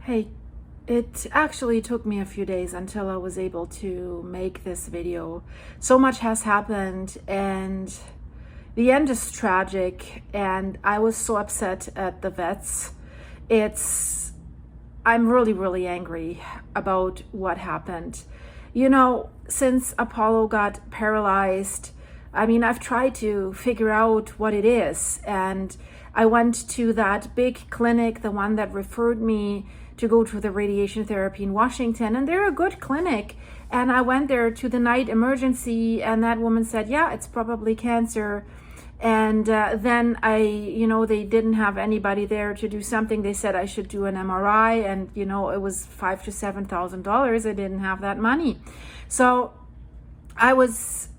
Hey, it actually took me a few days until I was able to make this video. So much has happened and the end is tragic, and I was so upset at the vets. I'm really angry about what happened. You know, since Apollo got paralyzed, I've tried to figure out what it is, and I went to that big clinic, the one that referred me to go to the radiation therapy in Washington, and they're a good clinic. And I went there to the night emergency, and that woman said, yeah, it's probably cancer. And then they didn't have anybody there to do something. They said I should do an MRI, and it was $5,000 to $7,000. I didn't have that money, so I was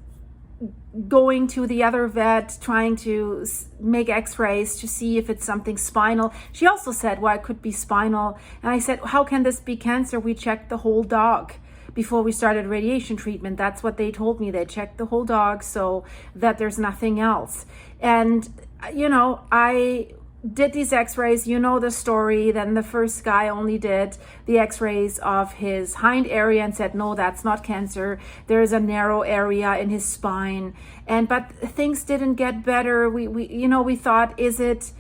going to the other vet, trying to make x-rays to see if it's something spinal. She also said, well, it could be spinal. And I said, how can this be cancer? We checked the whole dog before we started radiation treatment. That's what they told me. They checked the whole dog so that there's nothing else. And I did these x-rays, the story. Then the first guy only did the x-rays of his hind area and said, no, that's not cancer. There's a narrow area in his spine. But things didn't get better. We thought, is it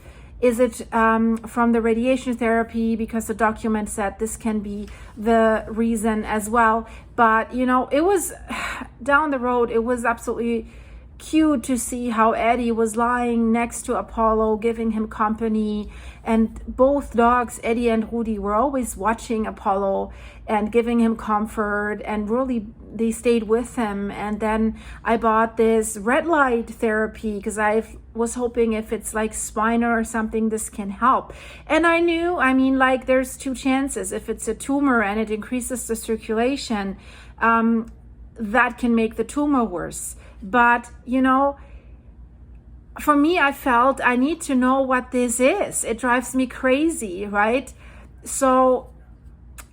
from the radiation therapy? Because the document said this can be the reason as well. But it was down the road. It was absolutely cute to see how Eddie was lying next to Apollo, giving him company. And both dogs, Eddie and Rudy, were always watching Apollo and giving him comfort, and really they stayed with him. And then I bought this red light therapy because I was hoping if it's like spinal or something, this can help. And I knew, there's two chances. If it's a tumor and it increases the circulation, that can make the tumor worse. But for me, I felt I need to know what this is. It drives me crazy, right? So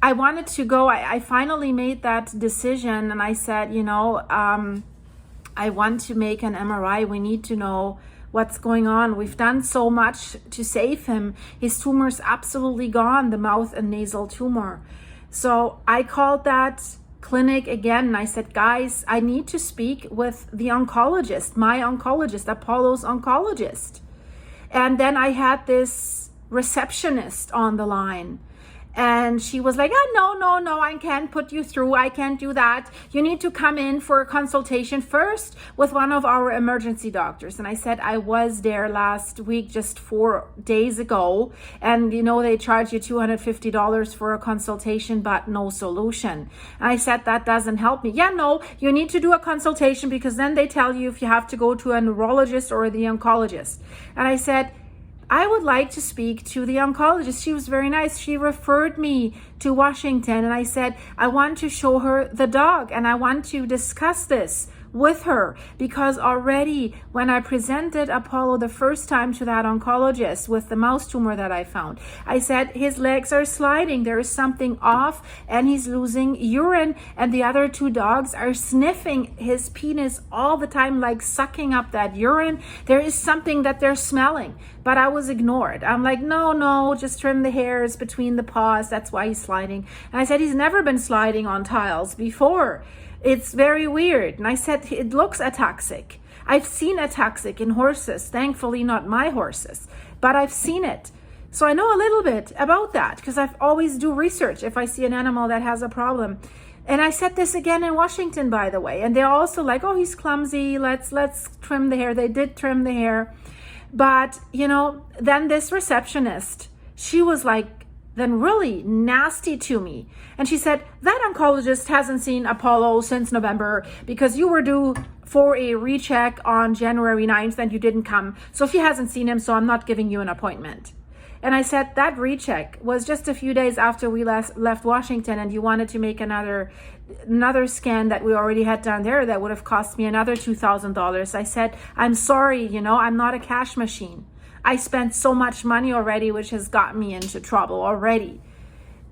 I wanted to go. I finally made that decision, and I said, I want to make an MRI. We need to know what's going on. We've done so much to save him. His tumor is absolutely gone, the mouth and nasal tumor. So I called that clinic again, and I said, guys, I need to speak with the oncologist, my oncologist, Apollo's oncologist. And then I had this receptionist on the line, and she was like, oh, no, I can't put you through. I can't do that. You need to come in for a consultation first with one of our emergency doctors. And I said, I was there last week, just 4 days ago. And, they charge you $250 for a consultation, but no solution. And I said, that doesn't help me. Yeah, no, you need to do a consultation, because then they tell you if you have to go to a neurologist or the oncologist. And I said, I would like to speak to the oncologist. She was very nice. She referred me to Washington, and I said, I want to show her the dog, and I want to discuss this with her, because already when I presented Apollo the first time to that oncologist with the mouse tumor that I found, I said his legs are sliding, there is something off, and he's losing urine, and the other two dogs are sniffing his penis all the time, like sucking up that urine. There is something that they're smelling. But I was ignored. I'm like, no, just trim the hairs between the paws. That's why he's sliding. And I said, he's never been sliding on tiles before. It's very weird. And I said, it looks ataxic. I've seen ataxic in horses, thankfully not my horses, but I've seen it. So I know a little bit about that, because I always do research if I see an animal that has a problem. And I said this again in Washington, by the way. And they're also like, oh, he's clumsy. Let's trim the hair. They did trim the hair. But, then this receptionist, she was like, then really nasty to me. And she said, that oncologist hasn't seen Apollo since November, because you were due for a recheck on January 9th and you didn't come. So she hasn't seen him, so I'm not giving you an appointment. And I said, that recheck was just a few days after we left Washington, and you wanted to make another scan that we already had done there that would have cost me another $2,000. I said, I'm sorry, I'm not a cash machine. I spent so much money already, which has got me into trouble already.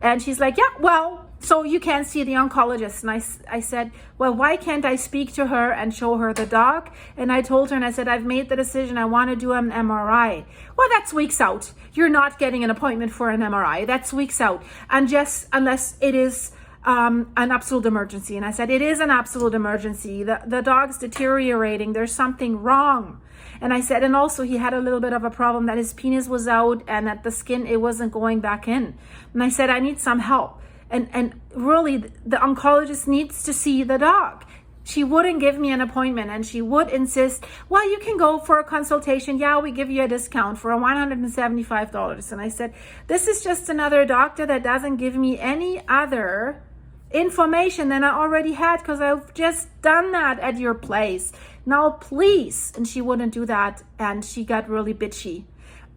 And she's like, yeah, well, so you can't see the oncologist. And I said, well, why can't I speak to her and show her the dog? And I told her, and I said, I've made the decision. I want to do an MRI. Well, that's weeks out. You're not getting an appointment for an MRI. That's weeks out. And just unless it is an absolute emergency. And I said, it is an absolute emergency. The dog's deteriorating. There's something wrong. And I said, and also he had a little bit of a problem that his penis was out and that the skin, it wasn't going back in. And I said, I need some help. And really, the oncologist needs to see the dog. She wouldn't give me an appointment, and she would insist, well, you can go for a consultation. Yeah, we give you a discount for $175. And I said, this is just another doctor that doesn't give me any other information than I already had, because I've just done that at your place. Now, please. And she wouldn't do that, and she got really bitchy.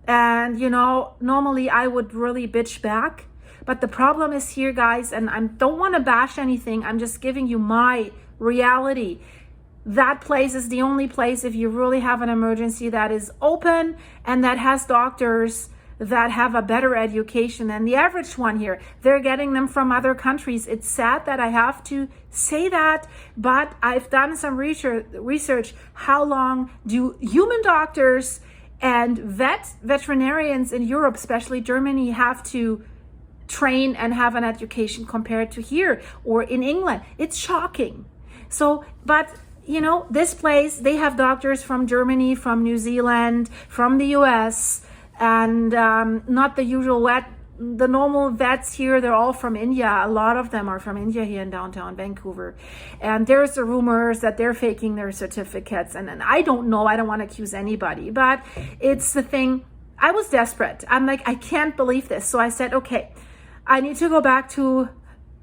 And, you know, normally I would really bitch back. But the problem is here, guys, and I don't want to bash anything. I'm just giving you my reality. That place is the only place, if you really have an emergency, that is open and that has doctors that have a better education than the average one here. They're getting them from other countries. It's sad that I have to say that, but I've done some research. How long do human doctors and veterinarians in Europe, especially Germany, have to train and have an education compared to here or in England? It's shocking. So, but you know, this place, they have doctors from Germany, from New Zealand, from the US, and not the usual the normal vets here. They're all from India. A lot of them are from India here in downtown Vancouver. And there's the rumors that they're faking their certificates. And I don't know, I don't want to accuse anybody, but it's the thing. I was desperate. I'm like, I can't believe this. So I said, okay, I need to go back to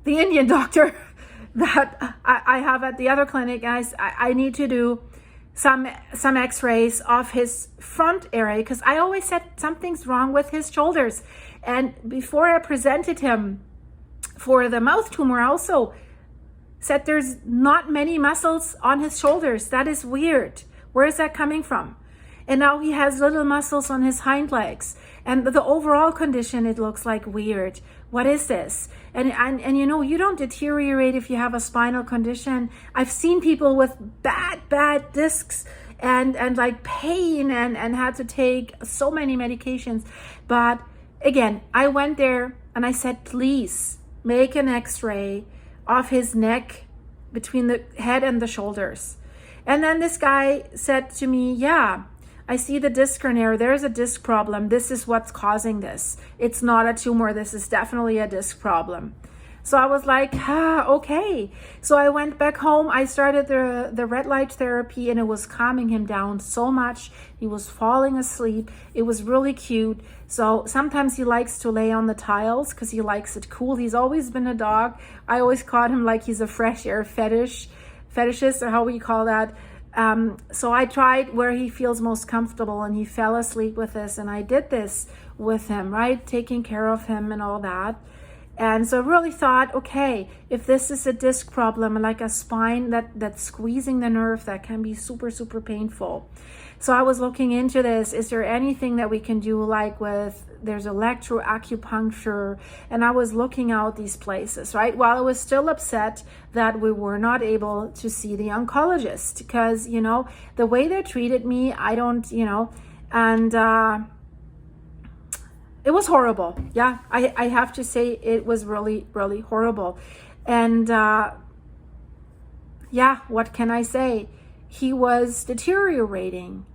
the Indian doctor that I have at the other clinic. And I need to do some x-rays of his front area, because I always said something's wrong with his shoulders. And before I presented him for the mouth tumor, I also said there's not many muscles on his shoulders. That is weird. Where is that coming from? And now he has little muscles on his hind legs. And the overall condition, it looks like weird. What is this? And you know, you don't deteriorate if you have a spinal condition. I've seen people with bad discs and like pain and had to take so many medications. But again, I went there and I said, please make an x-ray of his neck between the head and the shoulders. And then this guy said to me, yeah, I see the disc hernia. There's a disc problem. This is what's causing this. It's not a tumor. This is definitely a disc problem. So I was like, okay. So I went back home. I started the red light therapy, and it was calming him down so much. He was falling asleep. It was really cute. So sometimes he likes to lay on the tiles because he likes it cool. He's always been a dog. I always called him like he's a fresh air fetishist, or how we call that. So I tried where he feels most comfortable, and he fell asleep with this, and I did this with him, right? Taking care of him and all that. And so I really thought, okay, if this is a disc problem, like a spine that's squeezing the nerve, that can be super, super painful. So I was looking into this. Is there anything that we can do, like there's electroacupuncture? And I was looking out these places, right? While I was still upset that we were not able to see the oncologist, because, you know, the way they treated me, I don't, you know, and it was horrible. Yeah, I have to say it was really, really horrible. And yeah, what can I say? He was deteriorating.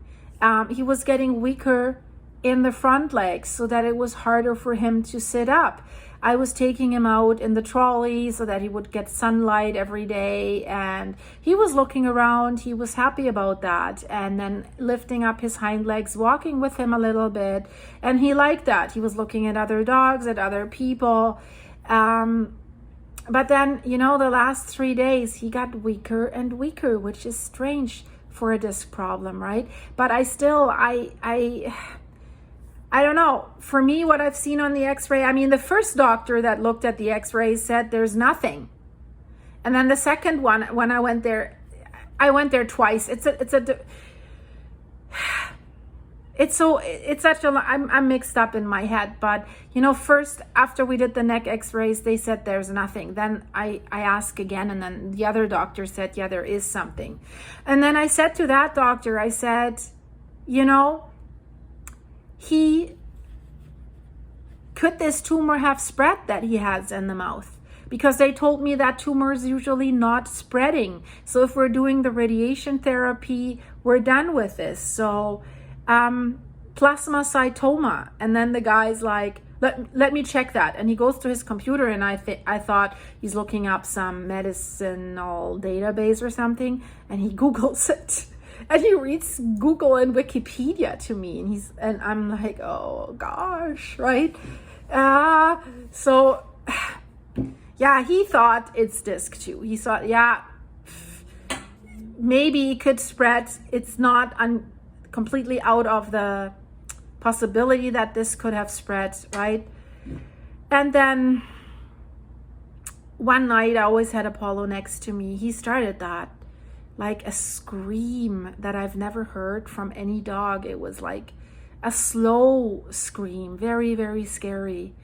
He was getting weaker in the front legs so that it was harder for him to sit up. I was taking him out in the trolley so that he would get sunlight every day, and he was looking around. He was happy about that, and then lifting up his hind legs, walking with him a little bit, and he liked that. He was looking at other dogs, at other people, but then, you know, the last 3 days he got weaker and weaker, which is strange for a disc problem, right? But I still, I don't know. For me, what I've seen on the x-ray, I mean, the first doctor that looked at the x-ray said there's nothing. And then the second one, when I went there twice. It's it's such a, I'm mixed up in my head. But you know, first after we did the neck x-rays, they said there's nothing. Then I asked again, and then the other doctor said, yeah, there is something. And then I said to that doctor, I said, you know, could this tumor have spread that he has in the mouth? Because they told me that tumor is usually not spreading. So if we're doing the radiation therapy, we're done with this. So plasmacytoma. And then the guy's like, let me check that. And he goes to his computer, and I thought he's looking up some medicinal database or something, and he Googles it. And he reads Google and Wikipedia to me, and I'm like, oh gosh, right? So yeah, he thought it's disc 2. He thought, yeah, maybe it could spread. It's not completely out of the possibility that this could have spread, right? And then one night, I always had Apollo next to me. He started that, like a scream that I've never heard from any dog. It was like a slow scream, very, very scary.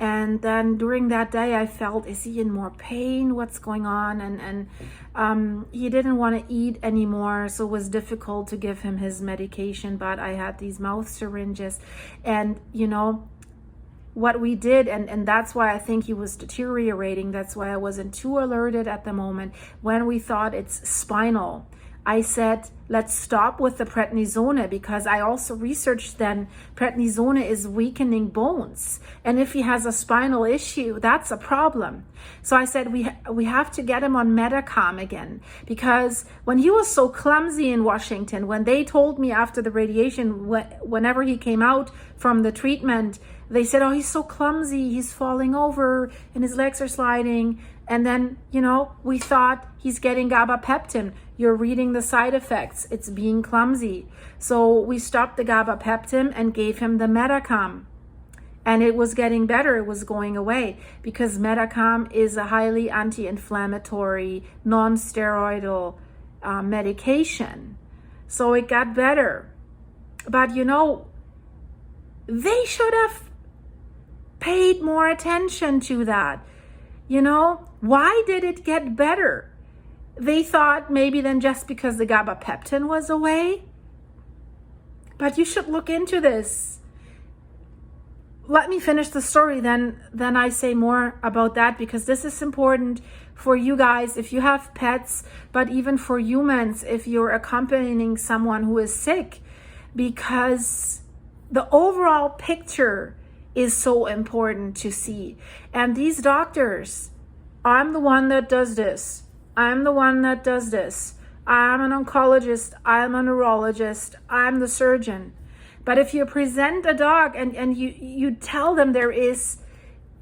And then during that day, I felt, is he in more pain? What's going on? And he didn't want to eat anymore, so it was difficult to give him his medication. But I had these mouth syringes, and you know what we did, and that's why I think he was deteriorating. That's why I wasn't too alerted at the moment. When we thought it's spinal, I said, let's stop with the prednisone, because I also researched then prednisone is weakening bones. And if he has a spinal issue, that's a problem. So I said, we have to get him on Metacom again, because when he was so clumsy in Washington, when they told me after the radiation, whenever he came out from the treatment, they said, oh, he's so clumsy, he's falling over and his legs are sliding. And then, you know, we thought he's getting gabapentin. You're reading the side effects. It's being clumsy. So we stopped the gabapentin and gave him the Metacom. And it was getting better. It was going away, because Metacom is a highly anti-inflammatory, non-steroidal medication. So it got better. But, you know, they should have paid more attention to that. You know, why did it get better? They thought maybe then just because the gabapentin was away. But you should look into this. Let me finish the story, then I say more about that, because this is important for you guys if you have pets, but even for humans if you're accompanying someone who is sick, because the overall picture is so important to see. And these doctors, I'm the one that does this. I'm the one that does this. I'm an oncologist. I'm a neurologist. I'm the surgeon. But if you present a dog and you tell them there is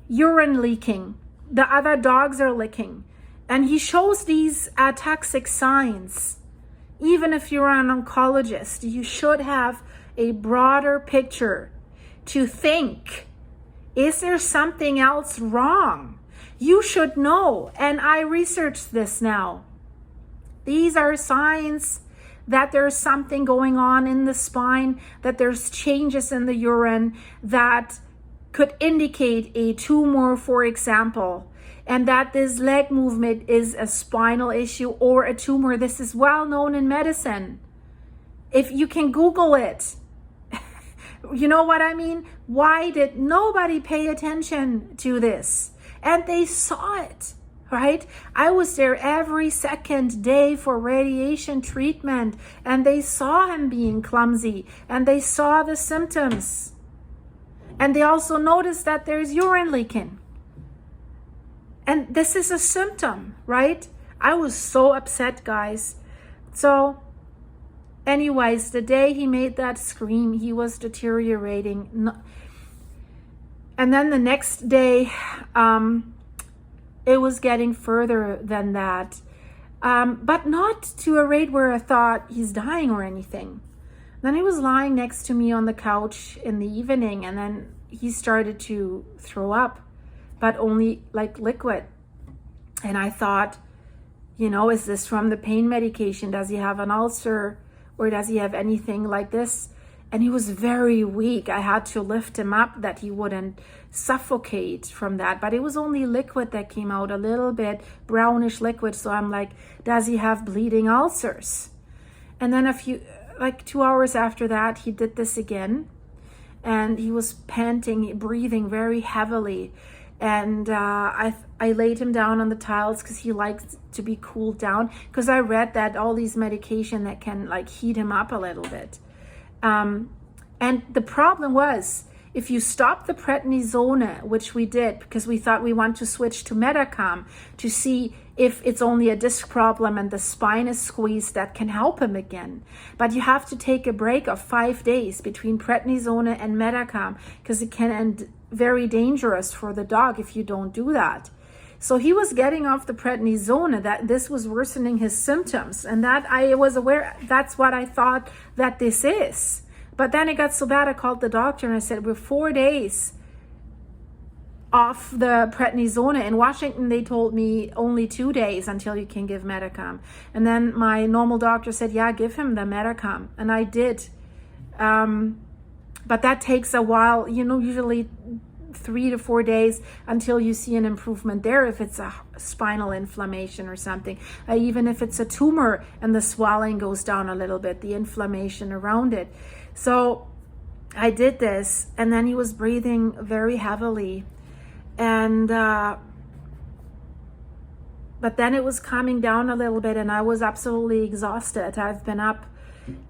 urine leaking, the other dogs are licking, and he shows these ataxic signs, even if you're an oncologist, you should have a broader picture to think, is there something else wrong? You should know. And I researched this now. These are signs that there's something going on in the spine, that there's changes in the urine that could indicate a tumor, for example, and that this leg movement is a spinal issue or a tumor. This is well known in medicine. If you can Google it, you know what I mean? Why did nobody pay attention to this? And they saw it, right? I was there every second day for radiation treatment, and they saw him being clumsy, and they saw the symptoms. And they also noticed that there's urine leaking. And this is a symptom, right? I was so upset, guys. So anyways, the day he made that scream, he was deteriorating. And then the next day, it was getting further than that. But not to a rate where I thought he's dying or anything. Then he was lying next to me on the couch in the evening, and then he started to throw up, but only like liquid. And I thought, you know, is this from the pain medication? Does he have an ulcer? Or does he have anything like this? and he was very weak. I had to lift him up that he wouldn't suffocate from that, but it was only liquid that came out, a little bit brownish liquid. So I'm like, does he have bleeding ulcers? And then like 2 hours after that, he did this again, and he was panting, breathing very heavily. And I laid him down on the tiles because he likes to be cooled down, because I read that all these medication that can like heat him up a little bit. And the problem was, if you stop the prednisone, which we did because we thought we want to switch to Metacam to see if it's only a disc problem and the spine is squeezed, that can help him again. But you have to take a break of 5 days between prednisone and Metacam, because it can end very dangerous for the dog if you don't do that. So he was getting off the prednisone, that this was worsening his symptoms, and that I was aware, that's what I thought that this is. But then it got so bad, I called the doctor and I said, we're 4 days off the prednisone. In Washington, they told me only 2 days until you can give Metacam. And then my normal doctor said, yeah, give him the Metacam. And I did. But that takes a while, usually 3 to 4 days until you see an improvement there, if it's a spinal inflammation or something. Even if it's a tumor and the swelling goes down a little bit, the inflammation around it. So I did this, and then he was breathing very heavily. And but then it was calming down a little bit, and I was absolutely exhausted. I've been up,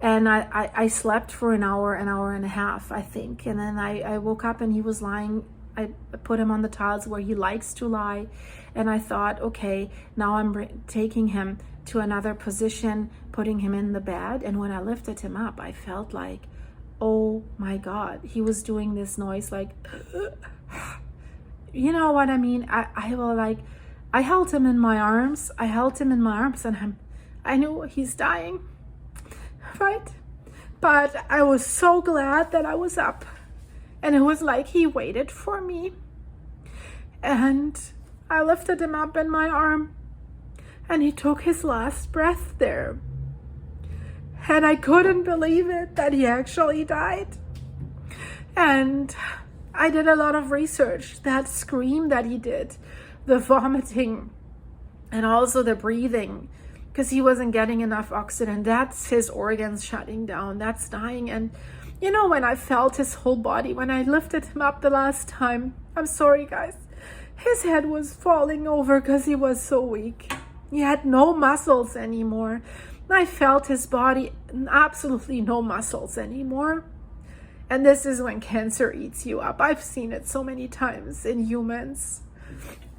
and I slept for an hour and a half, I think. And then I woke up and he was lying. I put him on the tiles where he likes to lie. And I thought, okay, now I'm taking him to another position, putting him in the bed. And when I lifted him up, I felt like, oh my God, he was doing this noise like, you know what I mean? I held him in my arms. And I knew he's dying, right? But I was so glad that I was up. And it was like he waited for me. And I lifted him up in my arm, and he took his last breath there. And I couldn't believe it that he actually died. And I did a lot of research. That scream that he did, the vomiting, and also the breathing, because he wasn't getting enough oxygen. That's his organs shutting down. That's dying. And when I felt his whole body, when I lifted him up the last time, I'm sorry guys, his head was falling over because he was so weak. He had no muscles anymore. I felt his body, absolutely no muscles anymore. And this is when cancer eats you up. I've seen it so many times in humans.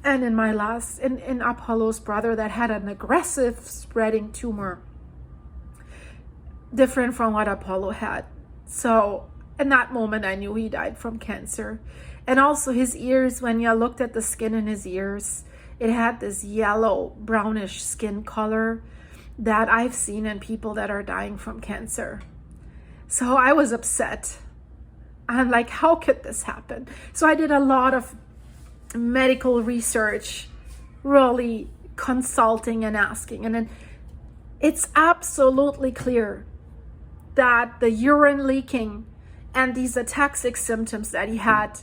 And in in Apollo's brother that had an aggressive spreading tumor, different from what Apollo had. So in that moment, I knew he died from cancer. And also his ears, when you looked at the skin in his ears, it had this yellow, brownish skin color that I've seen in people that are dying from cancer. So I was upset. I'm like, how could this happen? So I did a lot of medical research, really consulting and asking. And then it's absolutely clear that the urine leaking and these ataxic symptoms that he had,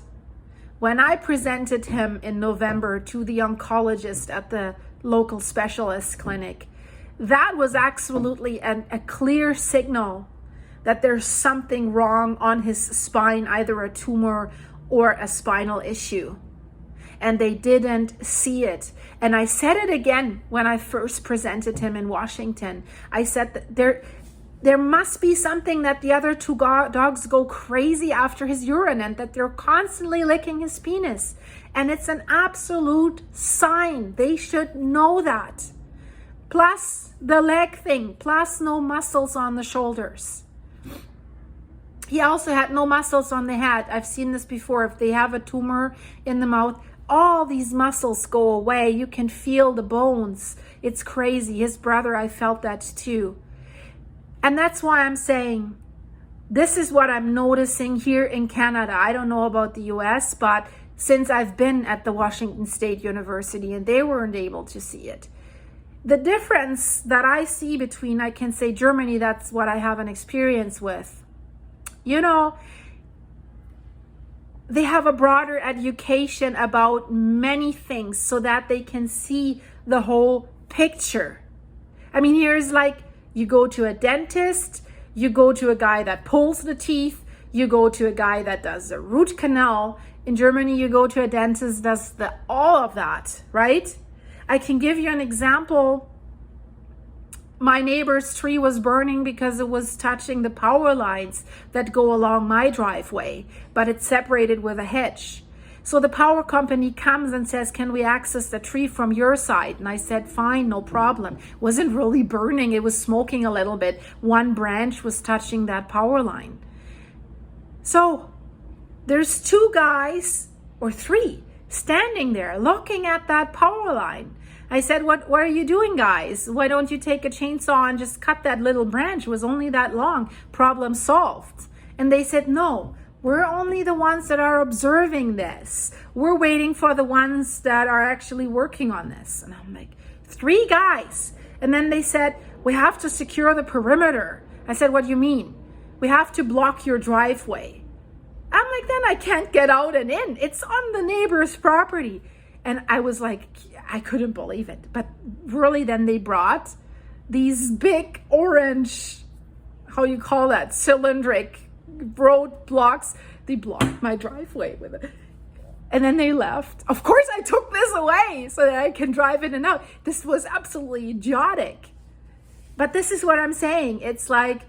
when I presented him in November to the oncologist at the local specialist clinic, that was absolutely a clear signal that there's something wrong on his spine, either a tumor or a spinal issue. And they didn't see it. And I said it again when I first presented him in Washington. I said that there must be something, that the other two dogs go crazy after his urine and that they're constantly licking his penis. And it's an absolute sign. They should know that. Plus the leg thing, plus no muscles on the shoulders. He also had no muscles on the head. I've seen this before. If they have a tumor in the mouth, all these muscles go away. You can feel the bones. It's crazy. His brother, I felt that too. And that's why I'm saying, this is what I'm noticing here in Canada. I don't know about the US, but since I've been at the Washington State University and they weren't able to see it. The difference that I see between, I can say Germany, that's what I have an experience with. you know, they have a broader education about many things so that they can see the whole picture. I mean, here's like, you go to a dentist, you go to a guy that pulls the teeth, you go to a guy that does a root canal. In Germany, you go to a dentist that does all of that, right? I can give you an example. My neighbor's tree was burning because it was touching the power lines that go along my driveway, but it's separated with a hedge. So the power company comes and says, can we access the tree from your side? And I said, fine, no problem. It wasn't really burning, it was smoking a little bit. One branch was touching that power line. So there's two guys, or three, standing there looking at that power line. I said, what are you doing, guys? Why don't you take a chainsaw and just cut that little branch? It was only that long. Problem solved. And they said, no, we're only the ones that are observing this. We're waiting for the ones that are actually working on this. And I'm like, three guys. And then they said, we have to secure the perimeter. I said, what do you mean? We have to block your driveway. I'm like, then I can't get out and in. It's on the neighbor's property. And I was like, I couldn't believe it. But really, then they brought these big orange, how you call that, cylindric road blocks. They blocked my driveway with it. And then they left. Of course, I took this away so that I can drive in and out. This was absolutely idiotic. But this is what I'm saying. It's like,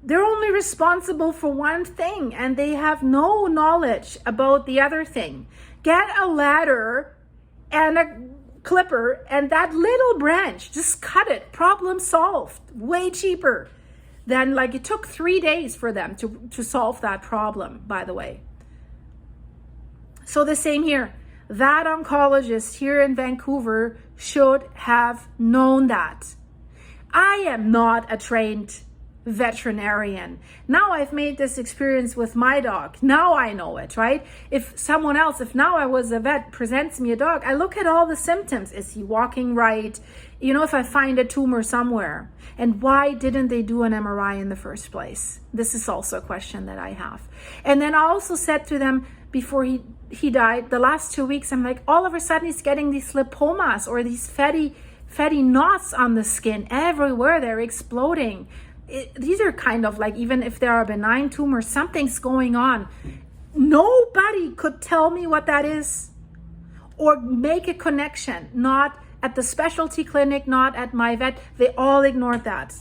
they're only responsible for one thing and they have no knowledge about the other thing. Get a ladder and a clipper and that little branch, just cut it, problem solved. Way cheaper than, like, it took 3 days for them to solve that problem, by the way. So the same here. That oncologist here in Vancouver should have known that. I am not a trained veterinarian. Now I've made this experience with my dog. Now I know it, right? If someone else, if now I was a vet, presents me a dog, I look at all the symptoms. Is he walking right? You know, if I find a tumor somewhere. And why didn't they do an MRI in the first place? This is also a question that I have. And then I also said to them before he died, the last 2 weeks, I'm like, all of a sudden he's getting these lipomas or these fatty knots on the skin everywhere. They're exploding. These are kind of like, even if there are benign tumors, something's going on. Nobody could tell me what that is or make a connection. Not at the specialty clinic, not at my vet. They all ignored that.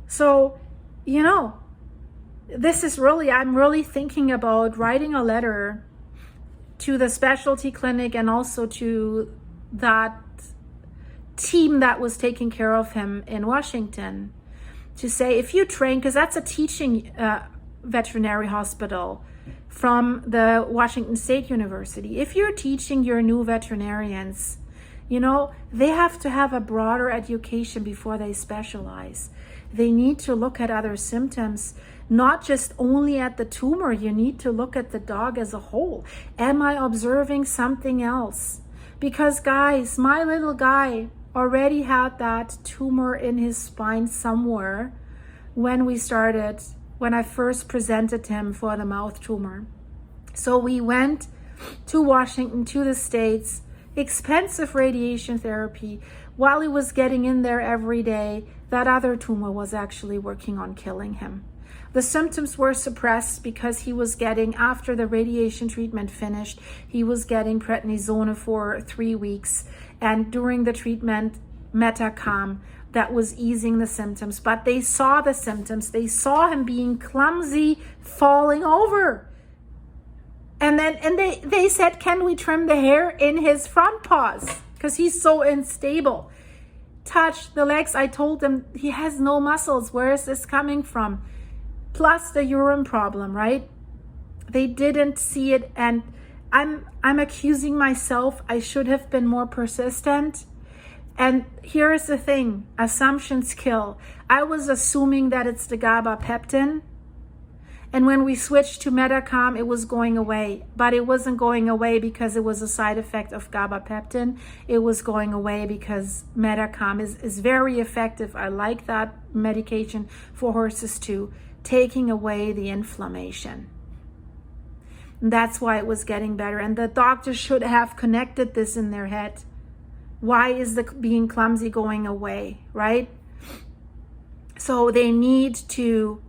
So, you know, this is really, I'm really thinking about writing a letter to the specialty clinic and also to that team that was taking care of him in Washington, to say, if you train, because that's a teaching veterinary hospital from the Washington State University. If you're teaching your new veterinarians, you know, they have to have a broader education before they specialize. They need to look at other symptoms, not just only at the tumor. You need to look at the dog as a whole. Am I observing something else? Because guys, my little guy already had that tumor in his spine somewhere when I first presented him for the mouth tumor. So we went to Washington, to the States, expensive radiation therapy. While he was getting in there every day, that other tumor was actually working on killing him. The symptoms were suppressed because he was getting, after the radiation treatment finished, he was getting prednisone for 3 weeks. And during the treatment, Metacom, that was easing the symptoms. But they saw the symptoms. They saw him being clumsy, falling over. And they said, can we trim the hair in his front paws? Because he's so unstable. Touch the legs. I told them he has no muscles. Where is this coming from? Plus the urine problem, right? They didn't see it, and I'm accusing myself. I should have been more persistent. And here is the thing, assumptions kill. I was assuming that it's the gabapentin. And when we switched to Metacom, it was going away. But it wasn't going away because it was a side effect of gabapentin. It was going away because Metacom is very effective. I like that medication for horses too. taking away the inflammation. And that's why it was getting better. And the doctor should have connected this in their head. Why is the being clumsy going away, right? So they need to,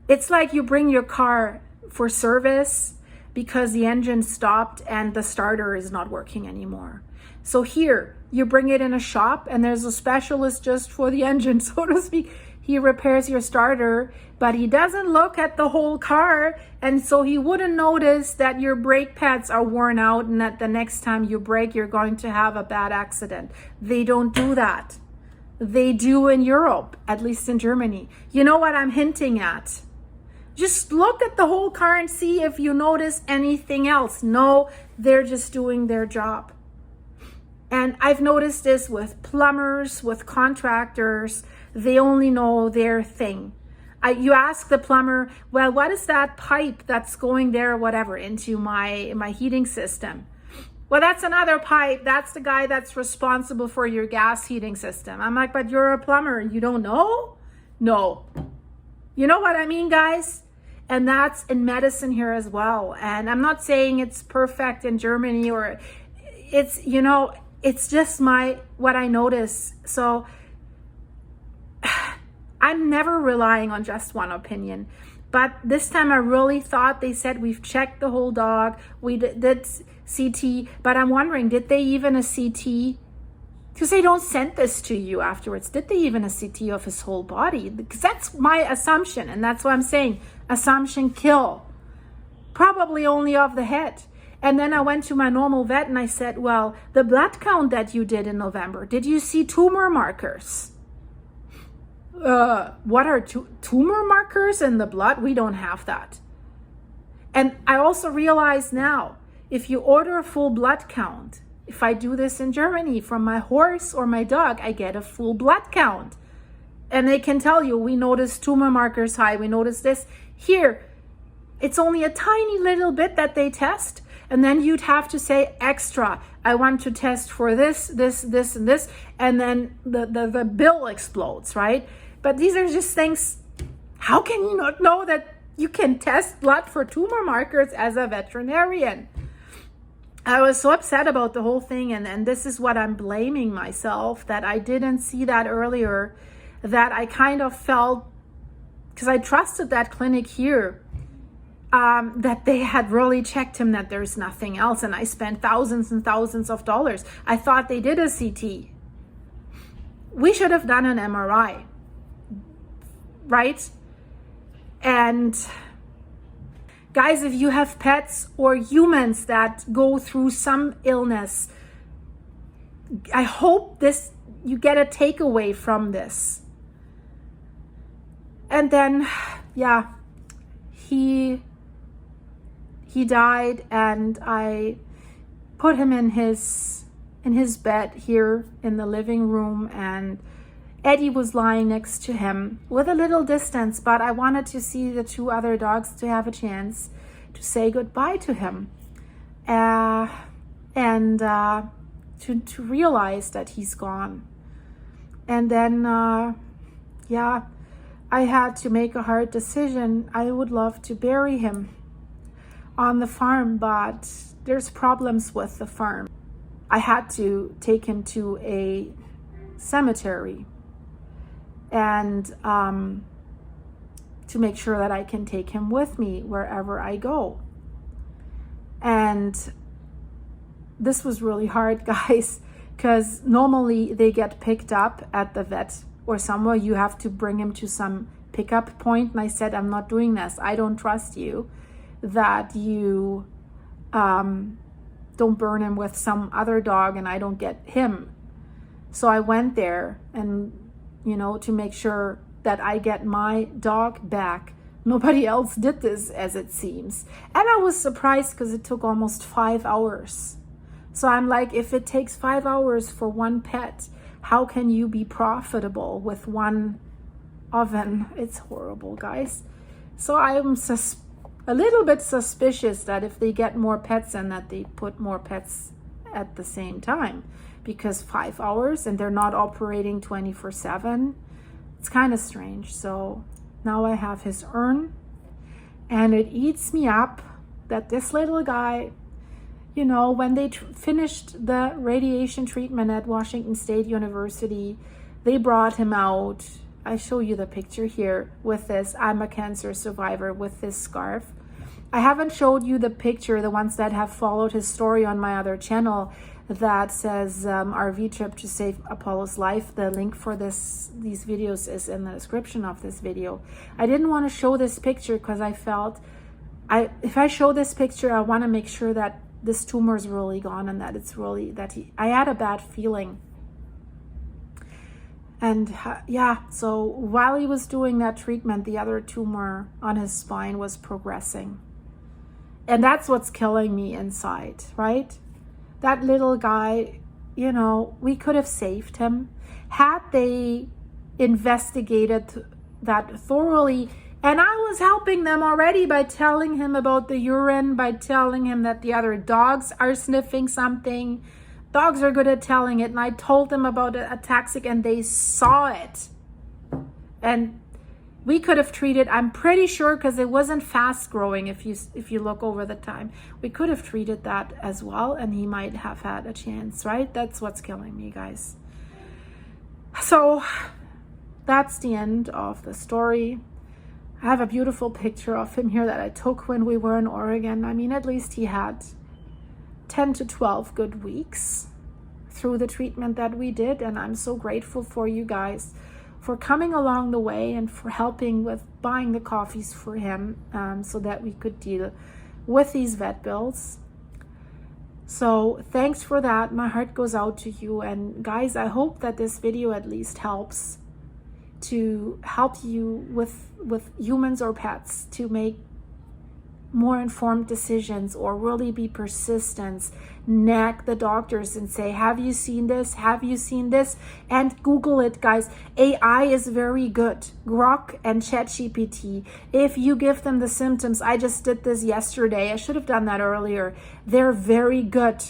it's like you bring your car for service because the engine stopped and the starter is not working anymore. So here, you bring it in a shop and there's a specialist just for the engine, so to speak. He repairs your starter, but he doesn't look at the whole car. And so he wouldn't notice that your brake pads are worn out and that the next time you brake, you're going to have a bad accident. They don't do that. They do in Europe, at least in Germany. You know what I'm hinting at? Just look at the whole car and see if you notice anything else. No, they're just doing their job. And I've noticed this with plumbers, with contractors. They only know their thing. You ask the plumber, well, what is that pipe that's going there or whatever into my heating system? Well, that's another pipe. That's the guy that's responsible for your gas heating system. I'm like, but you're a plumber. You don't know? No. You know what I mean, guys? And that's in medicine here as well. And I'm not saying it's perfect in Germany or it's, you know, it's just what I notice. So I'm never relying on just one opinion. But this time I really thought, they said, we've checked the whole dog. We did CT. But I'm wondering, did they even a CT? Because they don't send this to you afterwards. Did they even a CT of his whole body? Because that's my assumption. And that's what I'm saying. Assumption kill. Probably only of the head. And then I went to my normal vet and I said, well, the blood count that you did in November, did you see tumor markers? What are tumor markers in the blood? We don't have that. And I also realize now, if you order a full blood count, if I do this in Germany from my horse or my dog, I get a full blood count. And they can tell you, we notice tumor markers high, we notice this. Here, it's only a tiny little bit that they test. And then you'd have to say extra. I want to test for this, this, this, and this. And then the bill explodes, right? But these are just things, how can you not know that you can test blood for tumor markers as a veterinarian? I was so upset about the whole thing. And this is what I'm blaming myself, that I didn't see that earlier, that I kind of felt, because I trusted that clinic here, that they had really checked him, that there's nothing else. And I spent thousands and thousands of dollars. I thought they did a CT. We should have done an MRI, right? And guys, if you have pets or humans that go through some illness, I hope you get a takeaway from this. And then, yeah, he died, and I put him in his bed here in the living room, and Eddie was lying next to him with a little distance, but I wanted to see the two other dogs to have a chance to say goodbye to him, and to realize that he's gone. And then, yeah, I had to make a hard decision. I would love to bury him on the farm, but there's problems with the farm. I had to take him to a cemetery, and to make sure that I can take him with me wherever I go. And this was really hard, guys, because normally they get picked up at the vet or somewhere. You have to bring him to some pickup point. And I said, I'm not doing this. I don't trust you that you don't burn him with some other dog and I don't get him. So I went there, and to make sure that I get my dog back. Nobody else did this, as it seems. And I was surprised because it took almost 5 hours. So I'm like, if it takes 5 hours for one pet, how can you be profitable with one oven? It's horrible, guys. So I'm a little bit suspicious that if they get more pets in, that they put more pets at the same time, because 5 hours and they're not operating 24/7. It's kind of strange. So Now I have his urn, and it eats me up that this little guy, you know, when they finished the radiation treatment at Washington State University, they brought him out. I show you the picture here with this, I'm a cancer survivor, with this scarf. I haven't showed you the picture, the ones that have followed his story on my other channel, that says RV trip to save Apollo's life. The link for these videos is in the description of this video. I didn't want to show this picture because I felt, if I show this picture, I want to make sure that this tumor is really gone, and that it's really, I had a bad feeling. And yeah, so while he was doing that treatment, the other tumor on his spine was progressing. And that's what's killing me inside, right? That little guy, you know, we could have saved him had they investigated that thoroughly. And I was helping them already by telling him about the urine, by telling him that the other dogs are sniffing something. Dogs are good at telling it. And I told them about a toxic, and they saw it. And we could have treated, I'm pretty sure, because it wasn't fast growing, if you look over the time, we could have treated that as well, and he might have had a chance, right? That's what's killing me, guys. So that's the end of the story. I have a beautiful picture of him here that I took when we were in Oregon. I mean, at least he had 10 to 12 good weeks through the treatment that we did, and I'm so grateful for you guys for coming along the way and for helping with buying the coffees for him, so that we could deal with these vet bills. So thanks for that. My heart goes out to you. And guys, I hope that this video at least helps to help you with humans or pets to make more informed decisions, or really be persistent. Nag the doctors and say, have you seen this? Have you seen this? And Google it, guys. AI is very good. Grok and ChatGPT. If you give them the symptoms, I just did this yesterday. I should have done that earlier. They're very good.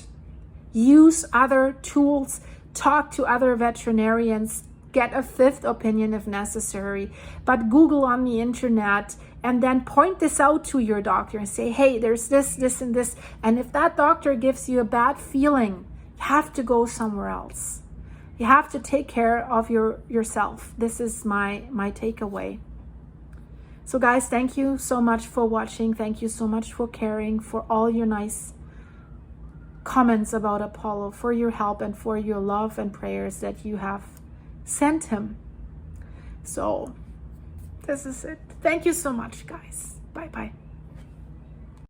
Use other tools. Talk to other veterinarians. Get a fifth opinion if necessary. But Google on the internet, and then point this out to your doctor and say, hey, there's this, this, and this. And if that doctor gives you a bad feeling, you have to go somewhere else. You have to take care of yourself. This is my takeaway. So guys, thank you so much for watching. Thank you so much for caring, for all your nice comments about Apollo, for your help, and for your love and prayers that you have sent him. So this is it. Thank you so much, guys. Bye bye.